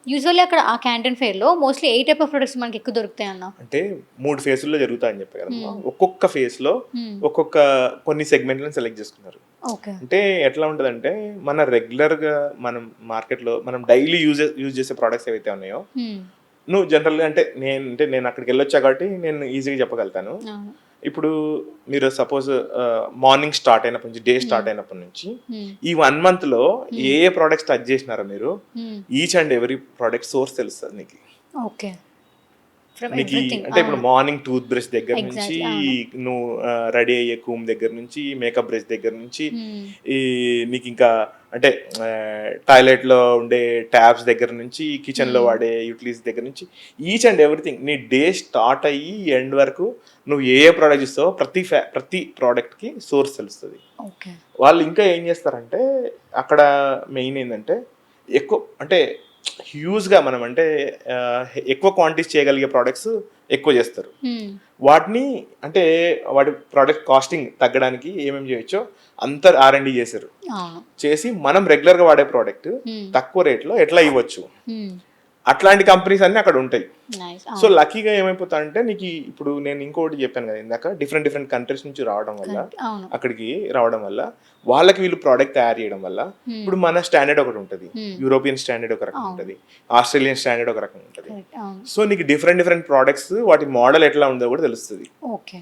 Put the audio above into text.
Usually అక్కడ ఆ canteen ఫెయిర్‌లో మోస్ట్‌లీ ఏ టైప్ ఆఫ్ ప్రొడక్ట్స్ మనకి ఎక్కువ దొరుకుతాయన్న? అంటే 3 ఫేసుల్లో జరుగుతాయని చెప్పా కదమ్మా. ఒక్కొక్క ఫేస్‌లో హ్మ్. ఒక్కొక్క కొన్ని సెగ్మెంట్‌లను సెలెక్ట్ చేసుకున్నారు. ఓకే. అంటే ఎట్లా ఉంటదంటే, మన రెగ్యులర్‌గా మనం మార్కెట్‌లో మనం డైలీ యూజ్ చేసే ప్రొడక్ట్స్ ఏవైతే ఉన్నాయో, హ్మ్. నువ్వు జనరల్‌గా అంటే నేను అక్కడికెళ్ళొచ్చా కాబట్టి నేను ఈజీగా చెప్పగలుగుతాను. అవును. ఇప్పుడు మీరు సపోజ్ మార్నింగ్ స్టార్ట్ అయినప్పటి నుంచి, డే స్టార్ట్ హ్మ్. అయినప్పటి నుంచి హ్మ్. ఈ 1 మంత్‌లో హ్మ్. ఏ ప్రొడక్ట్స్ టచ్ చేసినారో మీరు, హ్మ్. Each and every product source తెలుస్తది నీకు. ఓకే. ఫ్రమ్ నీకీ ఎవ్రీథింగ్. అంటే ఇప్పుడు అవును. మార్నింగ్ టూత్ బ్రష్ దగ్గర నుంచి, ఎగ్జాక్ట్‌లీ. అవును. నువ్వు రెడీ అయ్యే కూమ్ దగ్గర నుంచి, మేకప్ బ్రష్ దగ్గర నుంచి, హ్మ్. ఈ నీకింకా అంటే టాయిలెట్‌లో ఉండే ట్యాబ్స్ దగ్గర నుంచి, కిచెన్‌లో హ్మ్. వాడే యుటిలిటీస్ దగ్గర నుంచి, ఈచ్ అండ్ ఎవ్రీథింగ్ నీ డే స్టార్ట్ అయ్యి ఎండ్ వరకు నువ్వు ఏ ఏ ప్రోడక్ట్ ఇస్తావో ప్రతి ప్రోడక్ట్‌కి సోర్స్ తెలుస్తది. ఓకే. వాళ్ళు ఇంకా ఏం చేస్తారంటే, అక్కడ మెయిన్ ఏందంటే, ఎక్కువ అంటే హ్యూజ్‌గా మనం అంటే ఎక్కువ క్వాంటిటీస్ చేయగలిగే ప్రొడక్ట్స్ ఎక్కువ చేస్తారు. హ్మ్. వాటిని అంటే వాటి ప్రొడక్ట్ కాస్టింగ్ తగ్గడానికి ఏమేమి చేయొచ్చో అంతా ఆర్&డి చేశారు. అవును. చేసి మనం రెగ్యులర్‌గా వాడే ప్రొడక్ట్ హ్మ్. తక్కువ రేట్‌లో ఎట్లా ఇవ్వచ్చు. హ్మ్. అట్లాంటి కంపెనీస్ అన్నీ అక్కడ ఉంటాయి. నైస్. సో, అవును. లక్కీగా ఏమైపోతాదంటే ఇప్పుడు నేను ఇంకోటి చెప్పాను కదా ఇందాక, డిఫరెంట్ డిఫరెంట్ కంట్రీస్ నుంచి రావడం వల్ల, కరెక్ట్. అవును. అక్కడికి రావడం వల్ల, వాళ్ళకి వీళ్ళు ప్రోడక్ట్ తయారు చేయడం వల్ల, హ్మ్. ఇప్పుడు మన స్టాండర్డ్ ఒకటి ఉంటది. హ్మ్. యూరోపియన్ స్టాండర్డ్ ఒక రకం అవును. ఉంటది. ఆస్ట్రేలియన్ స్టాండర్డ్ ఒక రకం ఉంటది. కరెక్ట్. అవును. సో, నీకు డిఫరెంట్ డిఫరెంట్ ప్రొడక్ట్స్ వాటి మోడల్ ఎట్లా ఉందో కూడా తెలుస్తది. ఓకే.